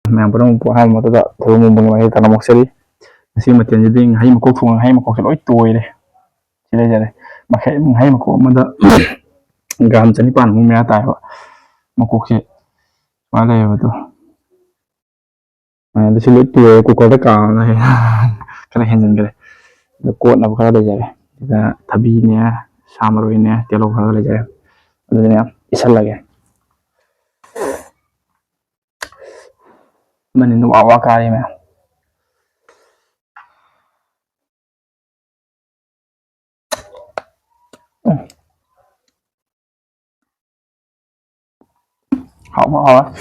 Memang pernah mempunyai motor tak terlalu mempunyai tanam maksiri. Nasi matian jadi hai makok thung hai makok seloi toy deh. Jadi makai hai makok mada gam jani pan mu mea tai ba. Makok ke mana ya betul. Ada seloi toy ku kau tak kau nah. Kena hendak kena. Dekot nak kalau jadi. Kita tabi ni ya, samaru ini ya, tiada kalau jadi. Ada ni ya, isal lagi. Mana ni awak kali meh. Hảo.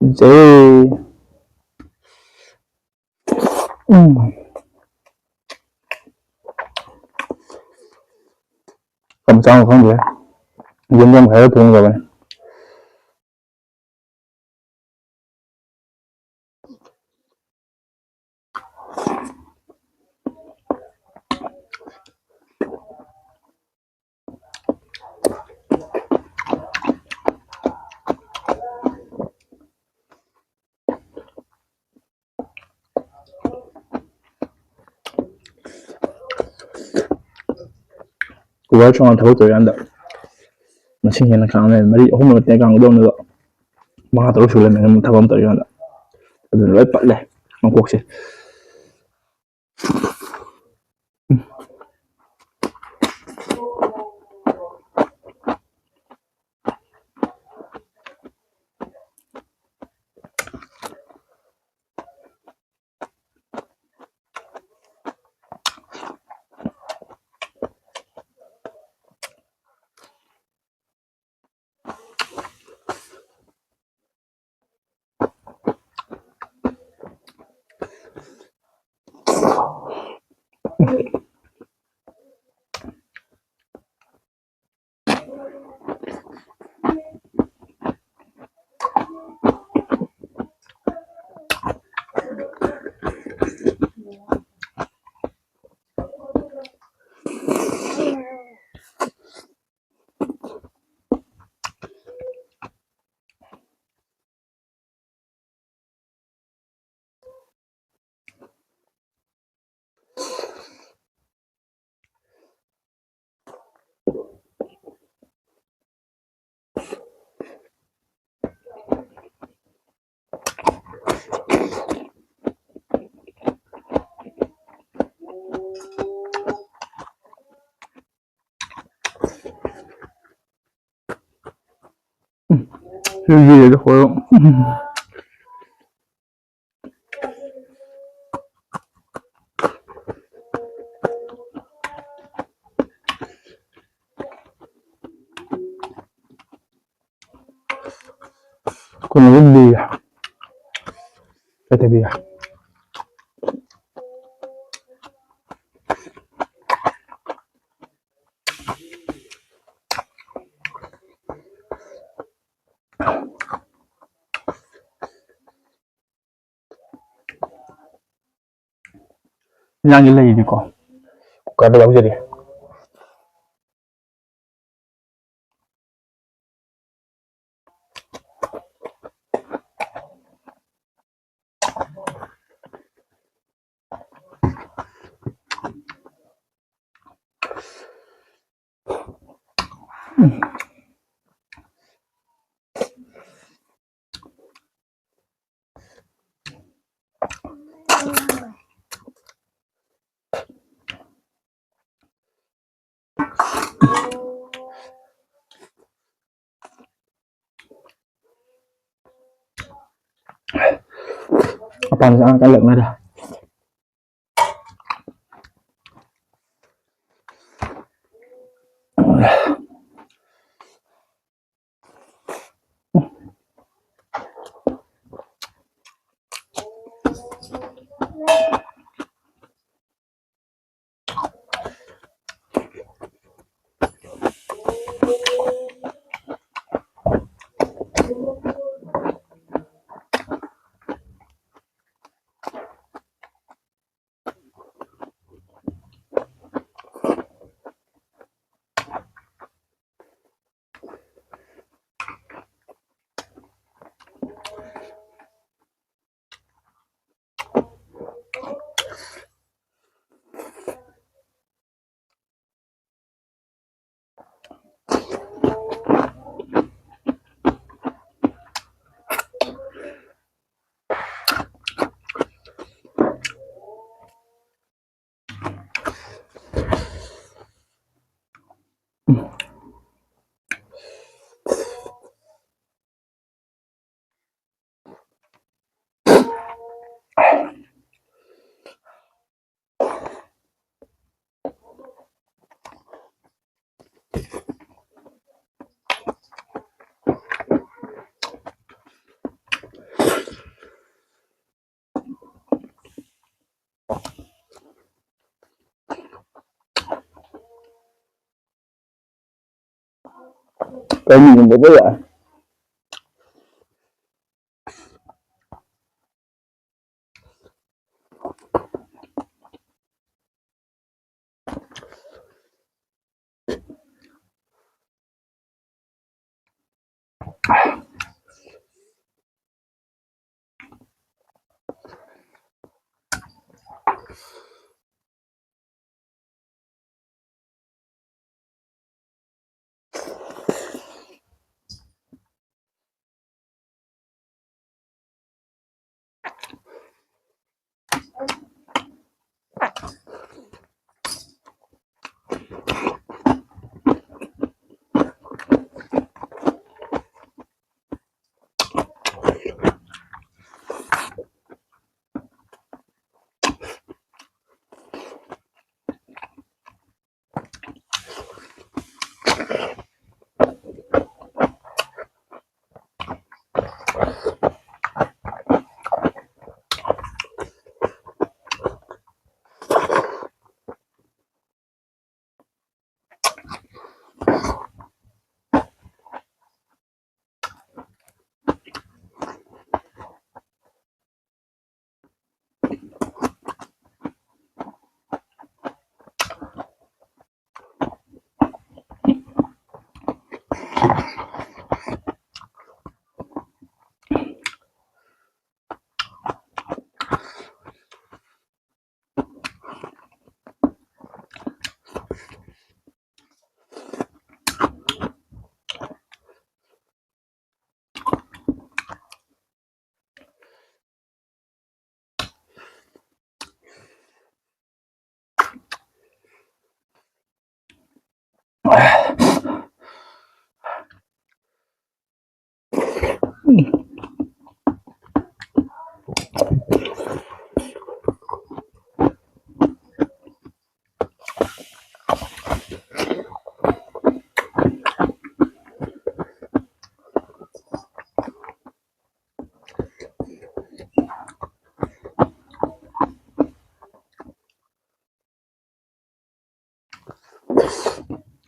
Dễ. Cầm xong không vậy? Dân phải thương rồi. Của trong thấu tuổi ăn được. Mà sinh hiện càng này mấy hôm mà càng đông nữa. Mà thấu số lên mình thấu tuổi ăn được. Rồi lấy bắt lại. Không cuộc gì. Gì vậy khổ không? Con nó đi à? Cái gì à? Yang lagi di kau. Kau ada lagu jadi. Apaan sih angka lek ada. cái mình cũng biết rồi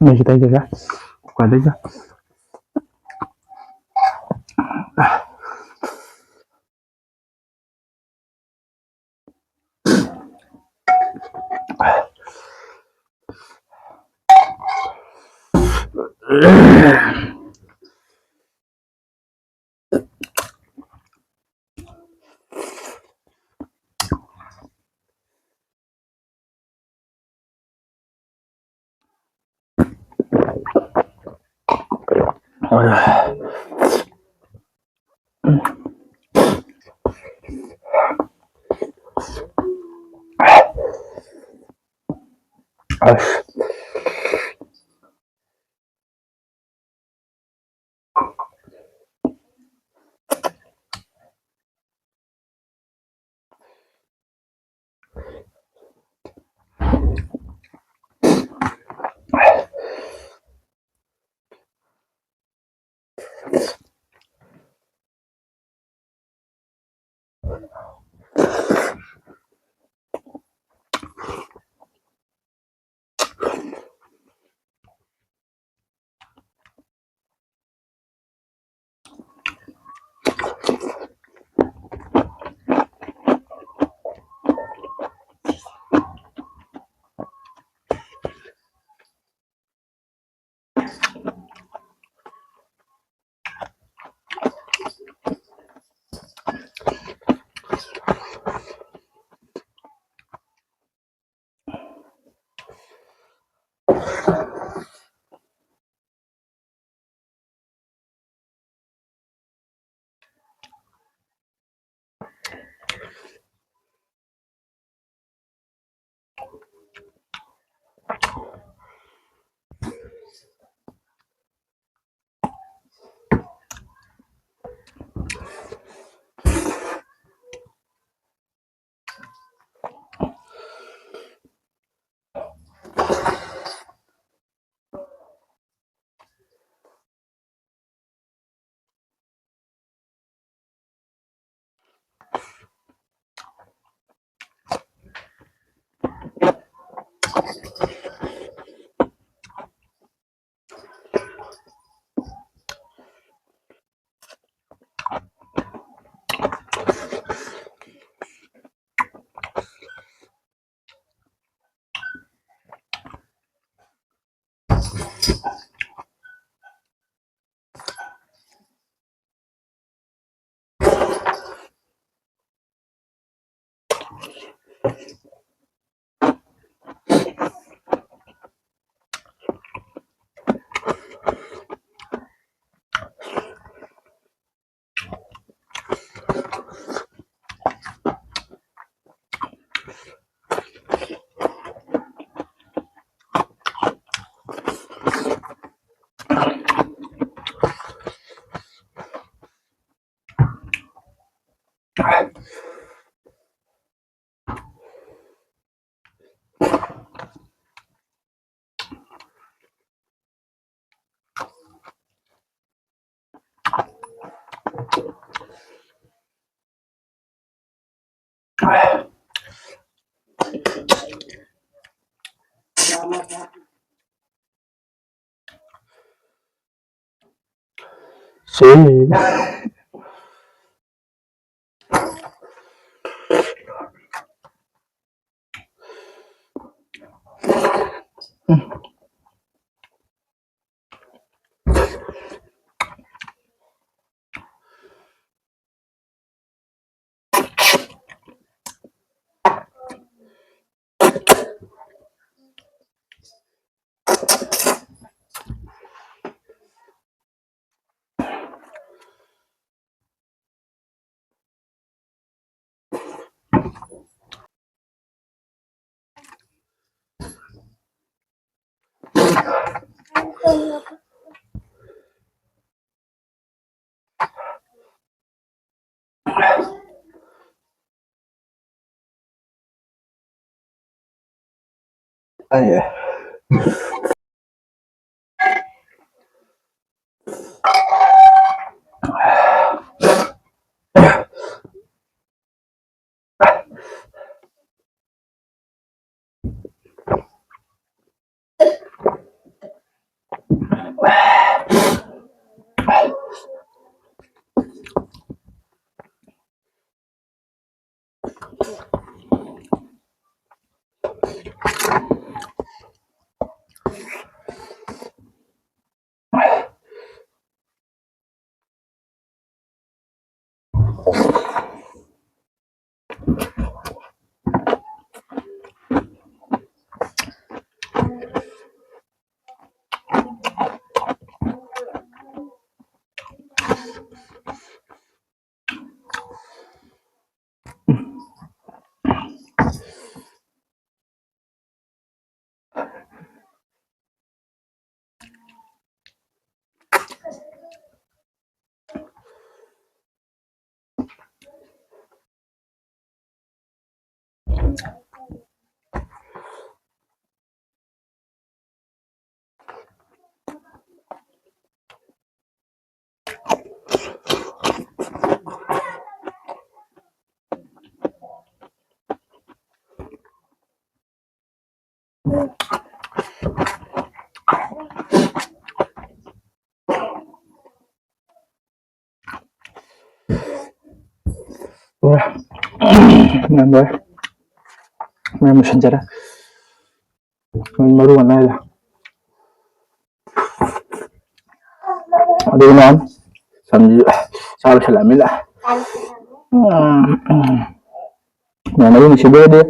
Mày cái tay kìa ra quả đấy chưa Sí. Ay, Nan boy. मैं mission जरा मरू बना है अभी नाम समझ साल खिला मिला मैं नहीं मिशन दे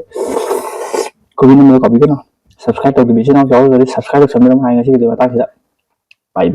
कोई नहीं मेरे कभी का ना सब्सक्राइब कर दीजिए ना जाओ जल्दी सब्सक्राइब कर मेरा भाई ऐसे के बता बाय बाय